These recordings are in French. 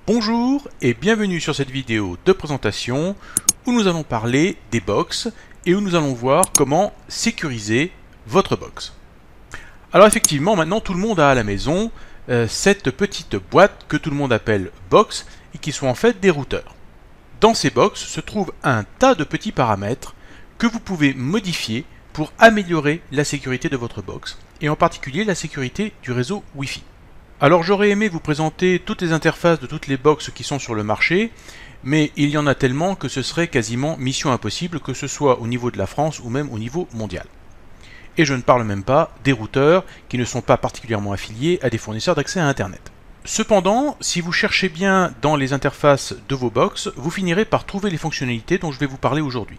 Bonjour et bienvenue sur cette vidéo de présentation où nous allons parler des box et où nous allons voir comment sécuriser votre box. Alors effectivement, maintenant tout le monde a à la maison cette petite boîte que tout le monde appelle box et qui sont en fait des routeurs. Dans ces box se trouve un tas de petits paramètres que vous pouvez modifier pour améliorer la sécurité de votre box et en particulier la sécurité du réseau Wi-Fi. Alors j'aurais aimé vous présenter toutes les interfaces de toutes les box qui sont sur le marché, mais il y en a tellement que ce serait quasiment mission impossible, que ce soit au niveau de la France ou même au niveau mondial. Et je ne parle même pas des routeurs qui ne sont pas particulièrement affiliés à des fournisseurs d'accès à Internet. Cependant, si vous cherchez bien dans les interfaces de vos box, vous finirez par trouver les fonctionnalités dont je vais vous parler aujourd'hui.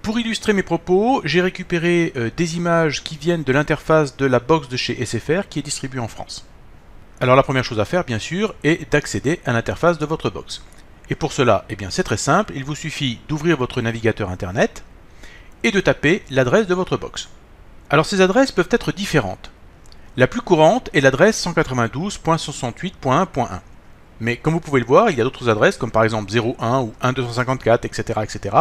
Pour illustrer mes propos, j'ai récupéré des images qui viennent de l'interface de la box de chez SFR qui est distribuée en France. Alors la première chose à faire, bien sûr, est d'accéder à l'interface de votre box. Et pour cela, eh bien, c'est très simple, il vous suffit d'ouvrir votre navigateur internet et de taper l'adresse de votre box. Alors ces adresses peuvent être différentes. La plus courante est l'adresse 192.68.1.1. Mais comme vous pouvez le voir, il y a d'autres adresses comme par exemple 01 ou 1.254, etc., etc.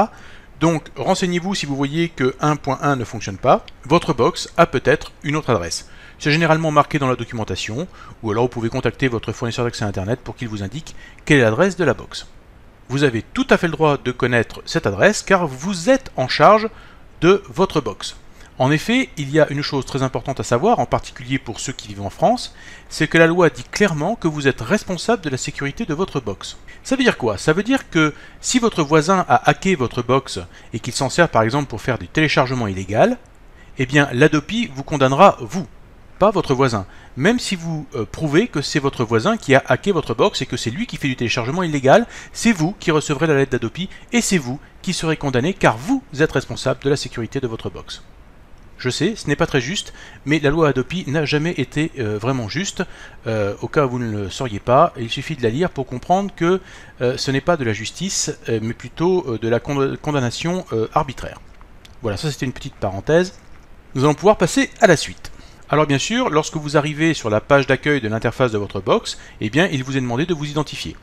Donc renseignez-vous si vous voyez que 1.1 ne fonctionne pas, votre box a peut-être une autre adresse. C'est généralement marqué dans la documentation, ou alors vous pouvez contacter votre fournisseur d'accès Internet pour qu'il vous indique quelle est l'adresse de la box. Vous avez tout à fait le droit de connaître cette adresse car vous êtes en charge de votre box. En effet, il y a une chose très importante à savoir, en particulier pour ceux qui vivent en France, c'est que la loi dit clairement que vous êtes responsable de la sécurité de votre box. Ça veut dire quoi? Ça veut dire que si votre voisin a hacké votre box et qu'il s'en sert par exemple pour faire du téléchargement illégal, eh bien l'Adopi vous condamnera, vous, pas votre voisin, même si vous prouvez que c'est votre voisin qui a hacké votre box et que c'est lui qui fait du téléchargement illégal, c'est vous qui recevrez la lettre d'Adopi et c'est vous qui serez condamné car vous êtes responsable de la sécurité de votre box. Je sais, ce n'est pas très juste, mais la loi Adopi n'a jamais été vraiment juste. Au cas où vous ne le sauriez pas, il suffit de la lire pour comprendre que ce n'est pas de la justice, mais plutôt de la condamnation arbitraire. Voilà, ça c'était une petite parenthèse. Nous allons pouvoir passer à la suite. Alors bien sûr, lorsque vous arrivez sur la page d'accueil de l'interface de votre box, eh bien il vous est demandé de vous identifier.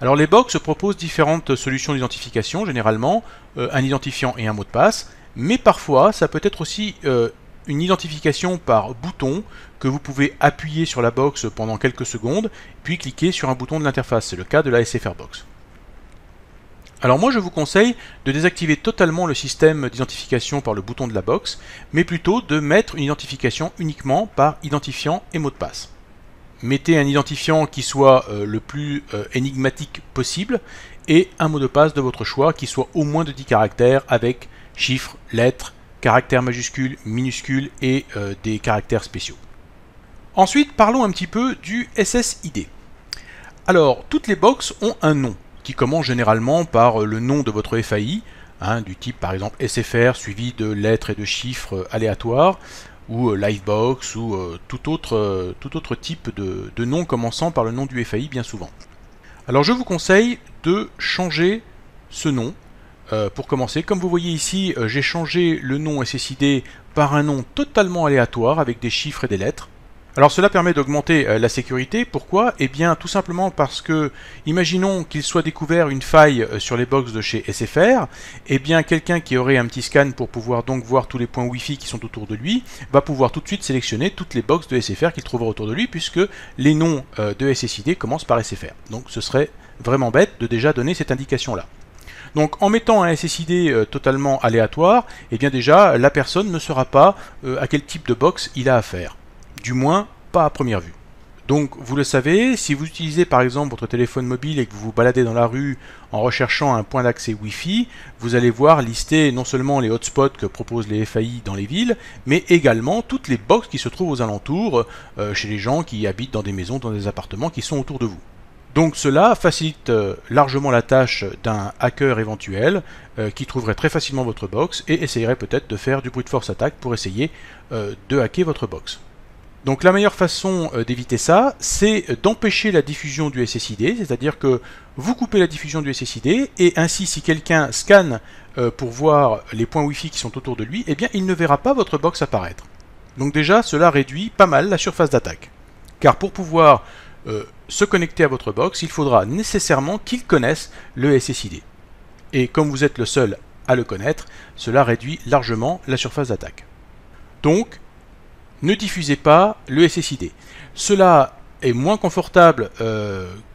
Alors les box proposent différentes solutions d'identification, généralement un identifiant et un mot de passe, mais parfois ça peut être aussi une identification par bouton que vous pouvez appuyer sur la box pendant quelques secondes, puis cliquer sur un bouton de l'interface, c'est le cas de la SFR Box. Alors moi je vous conseille de désactiver totalement le système d'identification par le bouton de la box, mais plutôt de mettre une identification uniquement par identifiant et mot de passe. Mettez un identifiant qui soit le plus énigmatique possible et un mot de passe de votre choix qui soit au moins de 10 caractères avec chiffres, lettres, caractères majuscules, minuscules et des caractères spéciaux. Ensuite parlons un petit peu du SSID. Alors toutes les box ont un nom, qui commence généralement par le nom de votre FAI, du type par exemple SFR suivi de lettres et de chiffres aléatoires, ou Livebox, ou tout autre type de nom commençant par le nom du FAI bien souvent. Alors je vous conseille de changer ce nom. Pour commencer, comme vous voyez ici, j'ai changé le nom SSID par un nom totalement aléatoire avec des chiffres et des lettres. Alors cela permet d'augmenter la sécurité. Pourquoi? Eh bien tout simplement parce que, imaginons qu'il soit découvert une faille sur les box de chez SFR, eh bien quelqu'un qui aurait un petit scan pour pouvoir donc voir tous les points Wi-Fi qui sont autour de lui, va pouvoir tout de suite sélectionner toutes les box de SFR qu'il trouvera autour de lui, puisque les noms de SSID commencent par SFR. Donc ce serait vraiment bête de déjà donner cette indication-là. Donc en mettant un SSID totalement aléatoire, eh bien déjà la personne ne saura pas à quel type de box il a affaire. Du moins, pas à première vue. Donc, vous le savez, si vous utilisez par exemple votre téléphone mobile et que vous vous baladez dans la rue en recherchant un point d'accès Wi-Fi, vous allez voir lister non seulement les hotspots que proposent les FAI dans les villes, mais également toutes les box qui se trouvent aux alentours, chez les gens qui habitent dans des maisons, dans des appartements qui sont autour de vous. Donc cela facilite largement la tâche d'un hacker éventuel qui trouverait très facilement votre box et essayerait peut-être de faire du brute force attack pour essayer de hacker votre box. Donc la meilleure façon d'éviter ça, c'est d'empêcher la diffusion du SSID, c'est-à-dire que vous coupez la diffusion du SSID, et ainsi si quelqu'un scanne pour voir les points Wi-Fi qui sont autour de lui, eh bien il ne verra pas votre box apparaître. Donc déjà, cela réduit pas mal la surface d'attaque. Car pour pouvoir se connecter à votre box, il faudra nécessairement qu'il connaisse le SSID. Et comme vous êtes le seul à le connaître, cela réduit largement la surface d'attaque. Donc, ne diffusez pas le SSID. Cela est moins confortable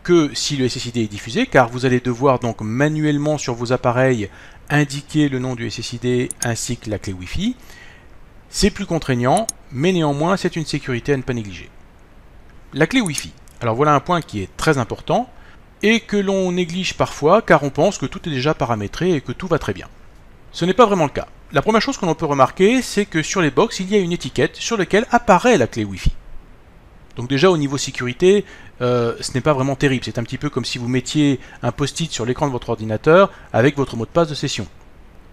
que si le SSID est diffusé, car vous allez devoir donc manuellement sur vos appareils indiquer le nom du SSID ainsi que la clé Wi-Fi. C'est plus contraignant, mais néanmoins c'est une sécurité à ne pas négliger. La clé Wi-Fi. Alors voilà un point qui est très important et que l'on néglige parfois car on pense que tout est déjà paramétré et que tout va très bien. Ce n'est pas vraiment le cas. La première chose que l'on peut remarquer, c'est que sur les box, il y a une étiquette sur laquelle apparaît la clé Wi-Fi. Donc déjà au niveau sécurité, ce n'est pas vraiment terrible. C'est un petit peu comme si vous mettiez un post-it sur l'écran de votre ordinateur avec votre mot de passe de session.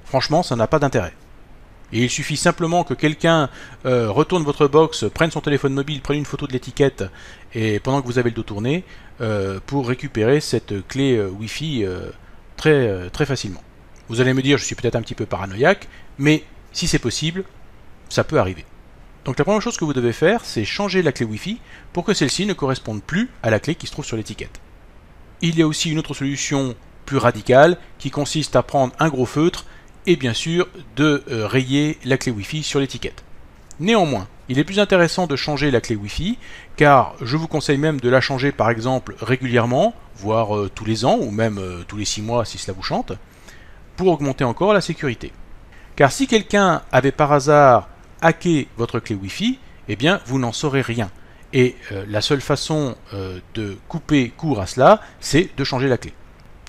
Franchement, ça n'a pas d'intérêt. Et il suffit simplement que quelqu'un retourne votre box, prenne son téléphone mobile, prenne une photo de l'étiquette, et pendant que vous avez le dos tourné, pour récupérer cette clé Wi-Fi très facilement. Vous allez me dire, je suis peut-être un petit peu paranoïaque, mais si c'est possible, ça peut arriver. Donc la première chose que vous devez faire, c'est changer la clé Wi-Fi pour que celle-ci ne corresponde plus à la clé qui se trouve sur l'étiquette. Il y a aussi une autre solution plus radicale qui consiste à prendre un gros feutre et bien sûr de rayer la clé Wi-Fi sur l'étiquette. Néanmoins, il est plus intéressant de changer la clé Wi-Fi car je vous conseille même de la changer par exemple régulièrement, voire tous les ans ou même tous les 6 mois si cela vous chante, pour augmenter encore la sécurité. Car si quelqu'un avait par hasard hacké votre clé Wi-Fi, eh bien vous n'en saurez rien. Et la seule façon de couper court à cela, c'est de changer la clé.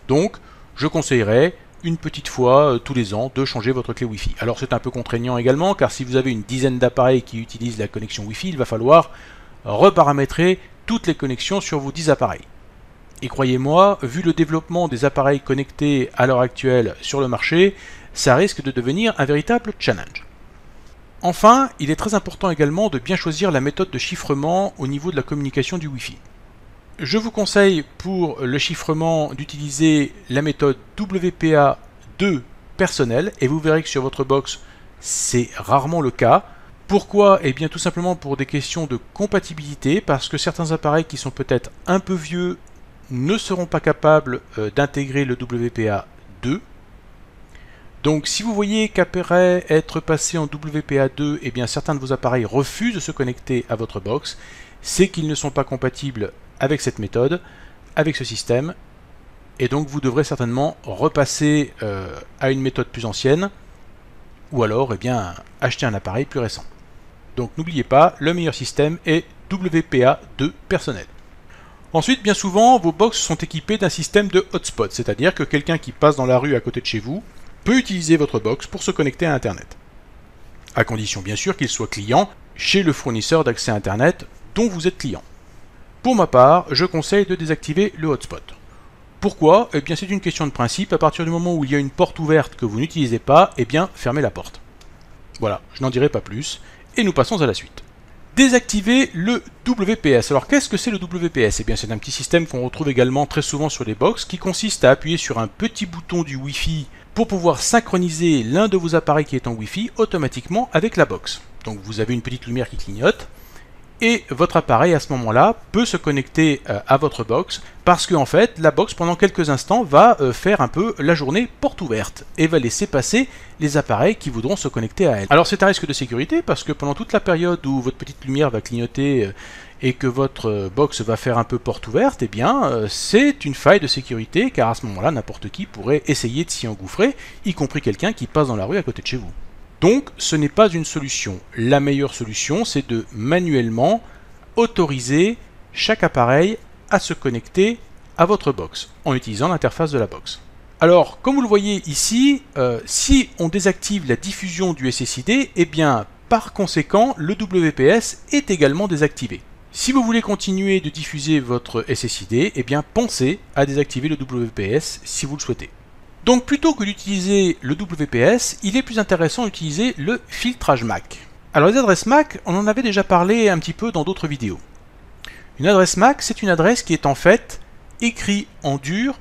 Donc, je conseillerais une petite fois tous les ans de changer votre clé Wi-Fi. Alors c'est un peu contraignant également, car si vous avez une dizaine d'appareils qui utilisent la connexion Wi-Fi, il va falloir reparamétrer toutes les connexions sur vos 10 appareils. Et croyez-moi, vu le développement des appareils connectés à l'heure actuelle sur le marché, ça risque de devenir un véritable challenge. Enfin, il est très important également de bien choisir la méthode de chiffrement au niveau de la communication du Wi-Fi. Je vous conseille pour le chiffrement d'utiliser la méthode WPA2 personnelle et vous verrez que sur votre box, c'est rarement le cas. Pourquoi? Eh bien tout simplement pour des questions de compatibilité, parce que certains appareils qui sont peut-être un peu vieux ne seront pas capables d'intégrer le WPA2. Donc si vous voyez qu'apparaît être passé en WPA2, eh bien certains de vos appareils refusent de se connecter à votre box, c'est qu'ils ne sont pas compatibles avec cette méthode, avec ce système, et donc vous devrez certainement repasser à une méthode plus ancienne, ou alors eh bien, acheter un appareil plus récent. Donc n'oubliez pas, le meilleur système est WPA2 personnel. Ensuite, bien souvent, vos box sont équipées d'un système de hotspot, c'est-à-dire que quelqu'un qui passe dans la rue à côté de chez vous peut utiliser votre box pour se connecter à Internet. À condition bien sûr qu'il soit client chez le fournisseur d'accès Internet dont vous êtes client. Pour ma part, je conseille de désactiver le hotspot. Pourquoi? Eh bien c'est une question de principe, à partir du moment où il y a une porte ouverte que vous n'utilisez pas, eh bien fermez la porte. Voilà, je n'en dirai pas plus, et nous passons à la suite. Désactiver le WPS. Alors qu'est-ce que c'est le WPS? Eh bien c'est un petit système qu'on retrouve également très souvent sur les box qui consiste à appuyer sur un petit bouton du Wi-Fi pour pouvoir synchroniser l'un de vos appareils qui est en Wi-Fi automatiquement avec la box. Donc vous avez une petite lumière qui clignote et votre appareil à ce moment-là peut se connecter à votre box parce que en fait la box pendant quelques instants va faire un peu la journée porte ouverte et va laisser passer les appareils qui voudront se connecter à elle. Alors c'est un risque de sécurité parce que pendant toute la période où votre petite lumière va clignoter et que votre box va faire un peu porte ouverte, eh bien c'est une faille de sécurité car à ce moment-là n'importe qui pourrait essayer de s'y engouffrer, y compris quelqu'un qui passe dans la rue à côté de chez vous. Donc ce n'est pas une solution. La meilleure solution c'est de manuellement autoriser chaque appareil à se connecter à votre box en utilisant l'interface de la box. Alors comme vous le voyez ici, si on désactive la diffusion du SSID, eh bien par conséquent le WPS est également désactivé. Si vous voulez continuer de diffuser votre SSID, eh bien pensez à désactiver le WPS si vous le souhaitez. Donc plutôt que d'utiliser le WPS, il est plus intéressant d'utiliser le filtrage MAC. Alors les adresses MAC, on en avait déjà parlé un petit peu dans d'autres vidéos. Une adresse MAC, c'est une adresse qui est en fait écrite en dur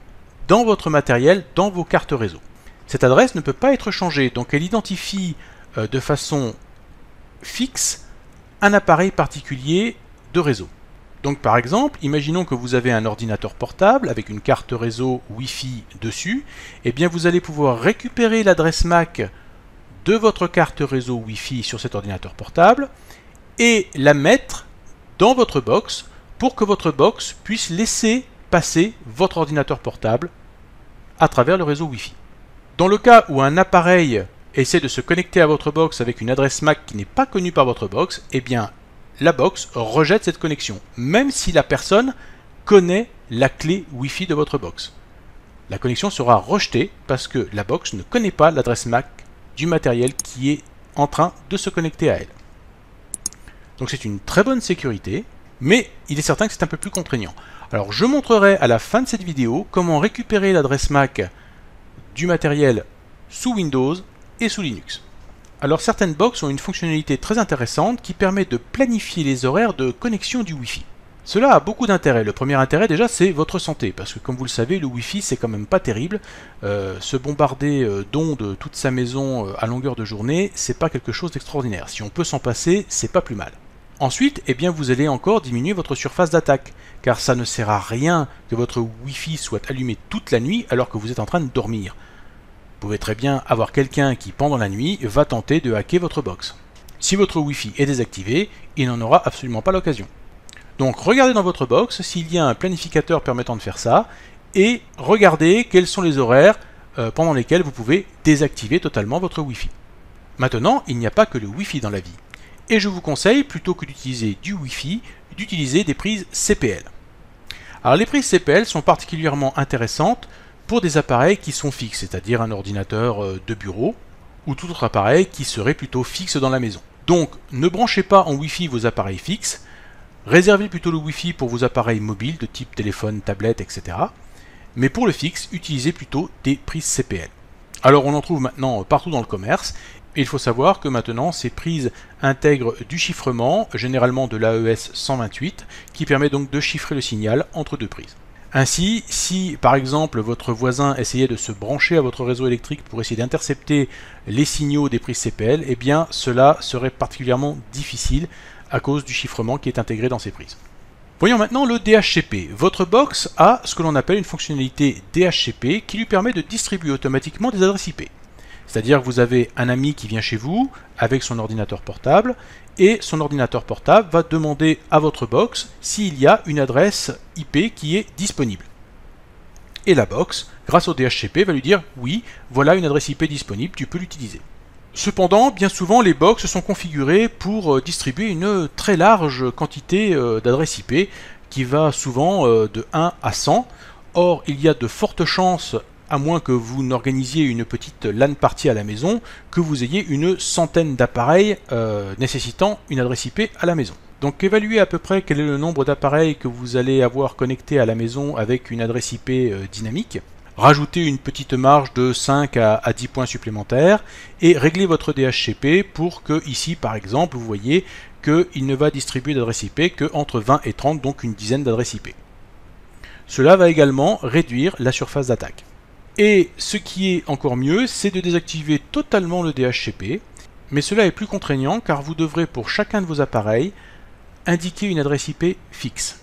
dans votre matériel, dans vos cartes réseau. Cette adresse ne peut pas être changée, donc elle identifie de façon fixe un appareil particulier de réseau. Donc par exemple, imaginons que vous avez un ordinateur portable avec une carte réseau Wi-Fi dessus, et bien vous allez pouvoir récupérer l'adresse MAC de votre carte réseau Wi-Fi sur cet ordinateur portable et la mettre dans votre box pour que votre box puisse laisser passer votre ordinateur portable à travers le réseau Wi-Fi. Dans le cas où un appareil essaie de se connecter à votre box avec une adresse MAC qui n'est pas connue par votre box, eh bien la box rejette cette connexion, même si la personne connaît la clé Wi-Fi de votre box. La connexion sera rejetée parce que la box ne connaît pas l'adresse MAC du matériel qui est en train de se connecter à elle. Donc c'est une très bonne sécurité, mais il est certain que c'est un peu plus contraignant. Alors je montrerai à la fin de cette vidéo comment récupérer l'adresse MAC du matériel sous Windows et sous Linux. Alors certaines box ont une fonctionnalité très intéressante qui permet de planifier les horaires de connexion du Wi-Fi. Cela a beaucoup d'intérêt. Le premier intérêt déjà c'est votre santé, parce que comme vous le savez, le Wi-Fi c'est quand même pas terrible. Se bombarder d'ondes toute sa maison à longueur de journée, c'est pas quelque chose d'extraordinaire. Si on peut s'en passer, c'est pas plus mal. Ensuite, eh bien, vous allez encore diminuer votre surface d'attaque, car ça ne sert à rien que votre Wi-Fi soit allumé toute la nuit alors que vous êtes en train de dormir. Vous pouvez très bien avoir quelqu'un qui, pendant la nuit, va tenter de hacker votre box. Si votre Wi-Fi est désactivé, il n'en aura absolument pas l'occasion. Donc regardez dans votre box s'il y a un planificateur permettant de faire ça, et regardez quels sont les horaires pendant lesquels vous pouvez désactiver totalement votre Wi-Fi. Maintenant, il n'y a pas que le Wi-Fi dans la vie. Et je vous conseille, plutôt que d'utiliser du Wi-Fi, d'utiliser des prises CPL. Alors les prises CPL sont particulièrement intéressantes pour des appareils qui sont fixes, c'est-à-dire un ordinateur de bureau, ou tout autre appareil qui serait plutôt fixe dans la maison. Donc ne branchez pas en Wi-Fi vos appareils fixes, réservez plutôt le Wi-Fi pour vos appareils mobiles de type téléphone, tablette, etc. Mais pour le fixe, utilisez plutôt des prises CPL. Alors on en trouve maintenant partout dans le commerce, et il faut savoir que maintenant ces prises intègrent du chiffrement, généralement de l'AES 128, qui permet donc de chiffrer le signal entre deux prises. Ainsi, si par exemple votre voisin essayait de se brancher à votre réseau électrique pour essayer d'intercepter les signaux des prises CPL, eh bien cela serait particulièrement difficile à cause du chiffrement qui est intégré dans ces prises. Voyons maintenant le DHCP. Votre box a ce que l'on appelle une fonctionnalité DHCP qui lui permet de distribuer automatiquement des adresses IP. C'est-à-dire que vous avez un ami qui vient chez vous avec son ordinateur portable et son ordinateur portable va demander à votre box s'il y a une adresse IP qui est disponible. Et la box, grâce au DHCP, va lui dire « Oui, voilà une adresse IP disponible, tu peux l'utiliser ». Cependant, bien souvent, les box sont configurées pour distribuer une très large quantité d'adresses IP qui va souvent de 1 à 100. Or, il y a de fortes chances, à moins que vous n'organisiez une petite LAN party à la maison, que vous ayez une centaine d'appareils nécessitant une adresse IP à la maison. Donc évaluez à peu près quel est le nombre d'appareils que vous allez avoir connectés à la maison avec une adresse IP dynamique. Rajoutez une petite marge de 5 à 10 points supplémentaires et réglez votre DHCP pour que ici par exemple vous voyez qu'il ne va distribuer d'adresses IP qu'entre 20 et 30, donc une dizaine d'adresses IP. Cela va également réduire la surface d'attaque. Et ce qui est encore mieux, c'est de désactiver totalement le DHCP, mais cela est plus contraignant car vous devrez pour chacun de vos appareils indiquer une adresse IP fixe,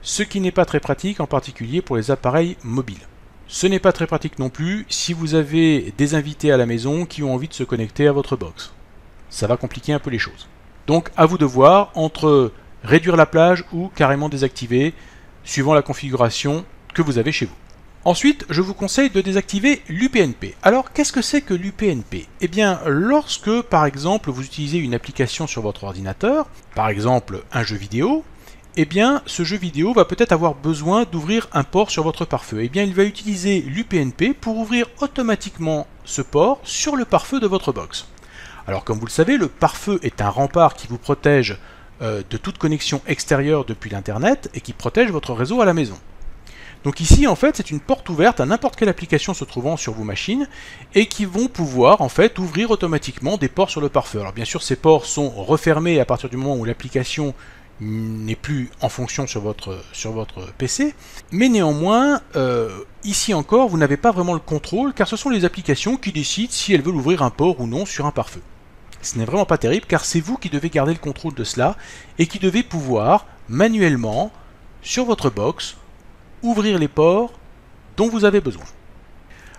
ce qui n'est pas très pratique en particulier pour les appareils mobiles. Ce n'est pas très pratique non plus si vous avez des invités à la maison qui ont envie de se connecter à votre box. Ça va compliquer un peu les choses. Donc à vous de voir entre réduire la plage ou carrément désactiver, suivant la configuration que vous avez chez vous. Ensuite, je vous conseille de désactiver l'UPnP. Alors, qu'est-ce que c'est que l'UPnP? Eh bien, lorsque, par exemple, vous utilisez une application sur votre ordinateur, par exemple un jeu vidéo, eh bien, ce jeu vidéo va peut-être avoir besoin d'ouvrir un port sur votre pare-feu. Eh bien, il va utiliser l'UPnP pour ouvrir automatiquement ce port sur le pare-feu de votre box. Alors, comme vous le savez, le pare-feu est un rempart qui vous protège de toute connexion extérieure depuis l'Internet et qui protège votre réseau à la maison. Donc ici, en fait, c'est une porte ouverte à n'importe quelle application se trouvant sur vos machines et qui vont pouvoir, en fait, ouvrir automatiquement des ports sur le pare-feu. Alors bien sûr, ces ports sont refermés à partir du moment où l'application n'est plus en fonction sur votre PC, mais néanmoins, ici encore, vous n'avez pas vraiment le contrôle car ce sont les applications qui décident si elles veulent ouvrir un port ou non sur un pare-feu. Ce n'est vraiment pas terrible car c'est vous qui devez garder le contrôle de cela et qui devez pouvoir manuellement sur votre box, ouvrir les ports dont vous avez besoin.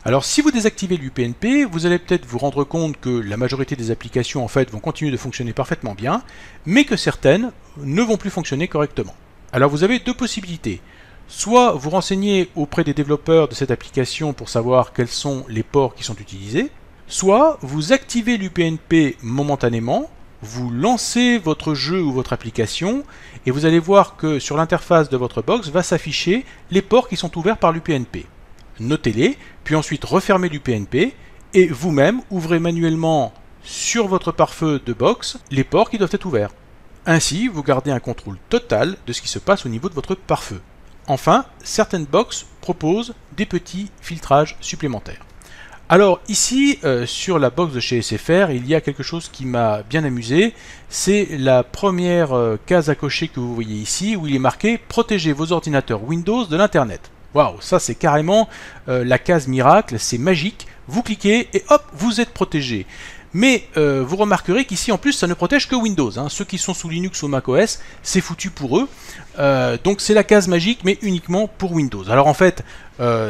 Alors si vous désactivez l'UPnP, vous allez peut-être vous rendre compte que la majorité des applications en fait vont continuer de fonctionner parfaitement bien, mais que certaines ne vont plus fonctionner correctement. Alors vous avez deux possibilités. Soit vous renseignez auprès des développeurs de cette application pour savoir quels sont les ports qui sont utilisés, soit vous activez l'UPnP momentanément, vous lancez votre jeu ou votre application et vous allez voir que sur l'interface de votre box va s'afficher les ports qui sont ouverts par l'UPnP. Notez-les, puis ensuite refermez l'UPnP et vous-même ouvrez manuellement sur votre pare-feu de box les ports qui doivent être ouverts. Ainsi, vous gardez un contrôle total de ce qui se passe au niveau de votre pare-feu. Enfin, certaines box proposent des petits filtrages supplémentaires. Alors ici, sur la box de chez SFR, il y a quelque chose qui m'a bien amusé. C'est la première case à cocher que vous voyez ici, où il est marqué « Protégez vos ordinateurs Windows de l'Internet ». Waouh, ça c'est carrément la case miracle, c'est magique. Vous cliquez et hop, vous êtes protégé. Mais vous remarquerez qu'ici en plus ça ne protège que Windows. Hein. Ceux qui sont sous Linux ou macOS, c'est foutu pour eux. Donc c'est la case magique, mais uniquement pour Windows. Alors en fait,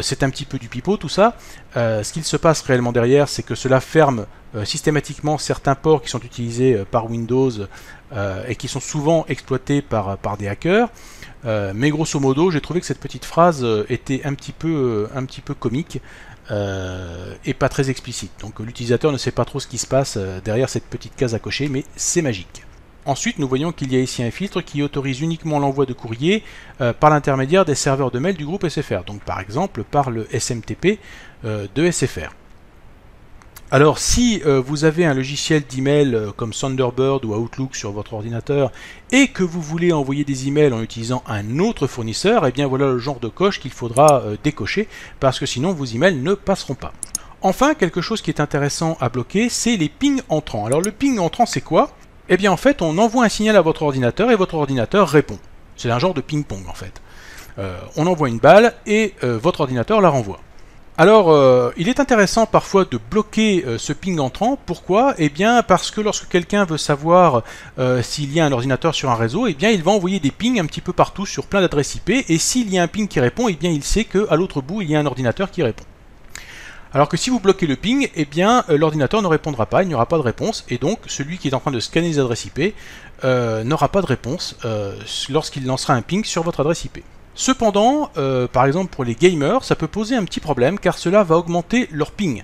c'est un petit peu du pipeau tout ça. Ce qu'il se passe réellement derrière, c'est que cela ferme systématiquement certains ports qui sont utilisés par Windows et qui sont souvent exploités par des hackers. Mais grosso modo, j'ai trouvé que cette petite phrase était un petit peu comique et pas très explicite. Donc l'utilisateur ne sait pas trop ce qui se passe derrière cette petite case à cocher, mais c'est magique. Ensuite, nous voyons qu'il y a ici un filtre qui autorise uniquement l'envoi de courrier par l'intermédiaire des serveurs de mail du groupe SFR, donc par exemple par le SMTP de SFR. Alors si vous avez un logiciel d'email comme Thunderbird ou Outlook sur votre ordinateur et que vous voulez envoyer des emails en utilisant un autre fournisseur, et bien voilà le genre de coche qu'il faudra décocher parce que sinon vos emails ne passeront pas. Enfin, quelque chose qui est intéressant à bloquer, c'est les pings entrants. Alors le ping entrant, c'est quoi? Eh bien en fait, on envoie un signal à votre ordinateur et votre ordinateur répond. C'est un genre de ping-pong en fait. On envoie une balle et votre ordinateur la renvoie. Alors, il est intéressant parfois de bloquer ce ping entrant. Pourquoi? Eh bien, parce que lorsque quelqu'un veut savoir s'il y a un ordinateur sur un réseau, eh bien, il va envoyer des pings un petit peu partout sur plein d'adresses IP. Et s'il y a un ping qui répond, eh bien, il sait qu'à l'autre bout, il y a un ordinateur qui répond. Alors que si vous bloquez le ping, eh bien, l'ordinateur ne répondra pas, il n'y aura pas de réponse. Et donc, celui qui est en train de scanner les adresses IP n'aura pas de réponse lorsqu'il lancera un ping sur votre adresse IP. Cependant, par exemple pour les gamers, ça peut poser un petit problème car cela va augmenter leur ping.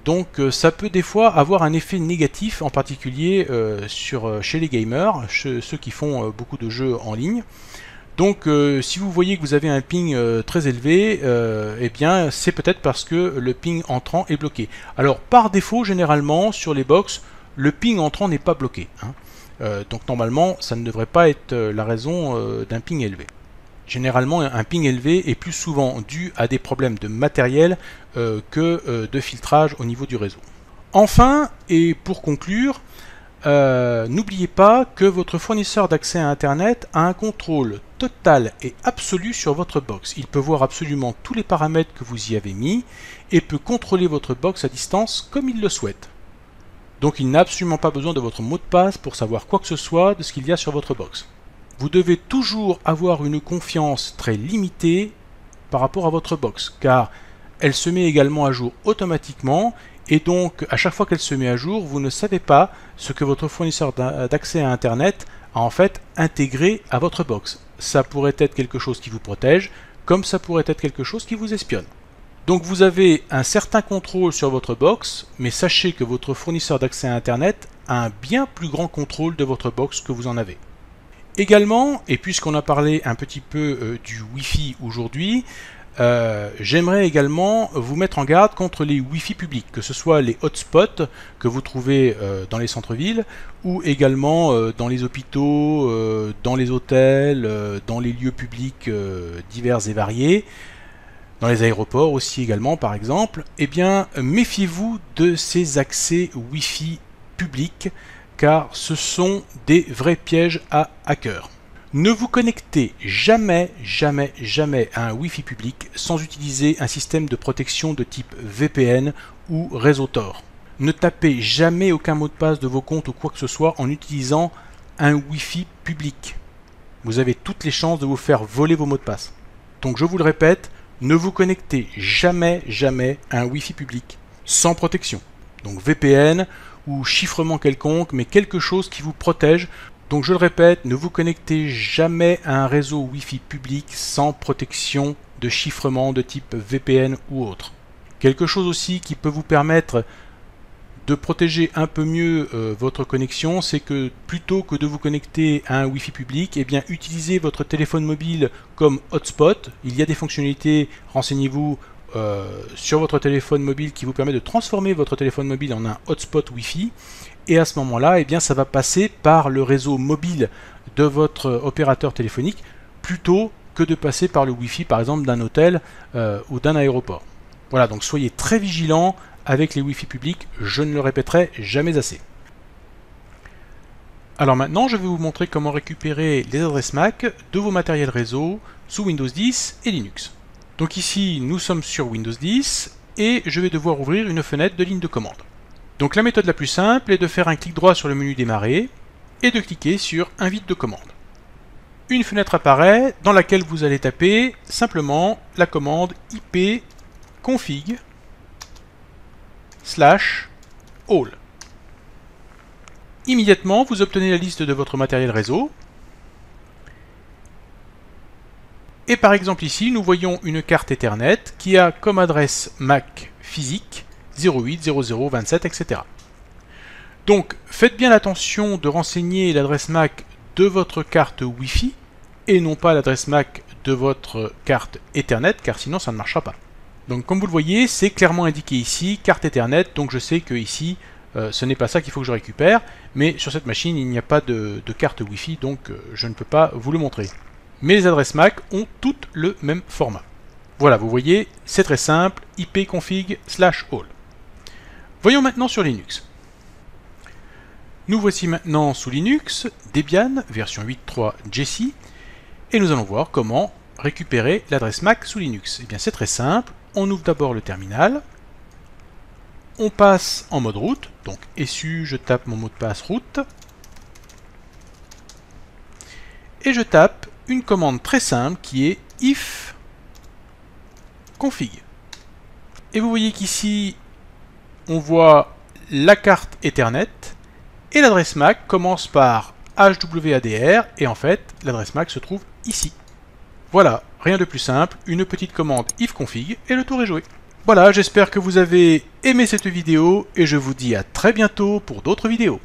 Donc ça peut des fois avoir un effet négatif, en particulier chez les gamers, ceux qui font beaucoup de jeux en ligne. Donc si vous voyez que vous avez un ping très élevé, eh bien c'est peut-être parce que le ping entrant est bloqué. Alors par défaut, généralement sur les box, le ping entrant n'est pas bloqué. Hein. Donc normalement, ça ne devrait pas être la raison d'un ping élevé. Généralement, un ping élevé est plus souvent dû à des problèmes de matériel que de filtrage au niveau du réseau. Enfin, et pour conclure, n'oubliez pas que votre fournisseur d'accès à Internet a un contrôle total et absolu sur votre box. Il peut voir absolument tous les paramètres que vous y avez mis et peut contrôler votre box à distance comme il le souhaite. Donc il n'a absolument pas besoin de votre mot de passe pour savoir quoi que ce soit de ce qu'il y a sur votre box. Vous devez toujours avoir une confiance très limitée par rapport à votre box, car elle se met également à jour automatiquement, et donc à chaque fois qu'elle se met à jour, vous ne savez pas ce que votre fournisseur d'accès à Internet a en fait intégré à votre box. Ça pourrait être quelque chose qui vous protège, comme ça pourrait être quelque chose qui vous espionne. Donc vous avez un certain contrôle sur votre box, mais sachez que votre fournisseur d'accès à Internet a un bien plus grand contrôle de votre box que vous en avez. Également, et puisqu'on a parlé un petit peu du Wi-Fi aujourd'hui, j'aimerais également vous mettre en garde contre les Wi-Fi publics, que ce soit les hotspots que vous trouvez dans les centres-villes, ou également dans les hôpitaux, dans les hôtels, dans les lieux publics divers et variés, dans les aéroports aussi également par exemple. Eh bien, méfiez-vous de ces accès Wi-Fi publics, car ce sont des vrais pièges à hackers. Ne vous connectez jamais à un Wi-Fi public sans utiliser un système de protection de type VPN ou réseau Tor. Ne tapez jamais aucun mot de passe de vos comptes ou quoi que ce soit en utilisant un Wi-Fi public. vous avez toutes les chances de vous faire voler vos mots de passe. Donc je vous le répète, ne vous connectez jamais à un Wi-Fi public sans protection. Donc VPN ou chiffrement quelconque, mais quelque chose qui vous protège. Donc je le répète, ne vous connectez jamais à un réseau Wi-Fi public sans protection de chiffrement de type VPN ou autre. Quelque chose aussi qui peut vous permettre de protéger un peu mieux votre connexion, c'est que plutôt que de vous connecter à un Wi-Fi public, eh bien utilisez votre téléphone mobile comme hotspot. Il y a des fonctionnalités, renseignez-vous sur votre téléphone mobile qui vous permet de transformer votre téléphone mobile en un hotspot Wi-Fi. Et à ce moment-là, eh bien ça va passer par le réseau mobile de votre opérateur téléphonique plutôt que de passer par le Wi-Fi par exemple d'un hôtel ou d'un aéroport. Voilà, donc soyez très vigilants avec les Wi-Fi publics, je ne le répéterai jamais assez. Alors maintenant, je vais vous montrer comment récupérer les adresses MAC de vos matériels réseau sous Windows 10 et Linux. Donc ici, nous sommes sur Windows 10 et je vais devoir ouvrir une fenêtre de ligne de commande. Donc la méthode la plus simple est de faire un clic droit sur le menu démarrer et de cliquer sur invite de commande. Une fenêtre apparaît dans laquelle vous allez taper simplement la commande IP config /all. Immédiatement, vous obtenez la liste de votre matériel réseau. Et par exemple ici, nous voyons une carte Ethernet qui a comme adresse MAC physique 080027, etc. Donc, faites bien attention de renseigner l'adresse MAC de votre carte Wi-Fi et non pas l'adresse MAC de votre carte Ethernet, car sinon ça ne marchera pas. Donc comme vous le voyez, c'est clairement indiqué ici, carte Ethernet, donc je sais que ici, ce n'est pas ça qu'il faut que je récupère, mais sur cette machine, il n'y a pas de carte Wi-Fi, donc je ne peux pas vous le montrer. Mais les adresses MAC ont toutes le même format. Voilà, vous voyez, c'est très simple, ipconfig /all. Voyons maintenant sur Linux. Nous voici maintenant sous Linux, Debian, version 8.3 Jessie, et nous allons voir comment récupérer l'adresse MAC sous Linux. Eh bien c'est très simple. On ouvre d'abord le terminal, on passe en mode route, donc SU, je tape mon mot de passe route, et je tape une commande très simple qui est if config. Et vous voyez qu'ici, on voit la carte Ethernet, et l'adresse MAC commence par HWADR, et en fait, l'adresse MAC se trouve ici. Voilà, rien de plus simple, une petite commande ifconfig et le tour est joué. Voilà, j'espère que vous avez aimé cette vidéo et je vous dis à très bientôt pour d'autres vidéos.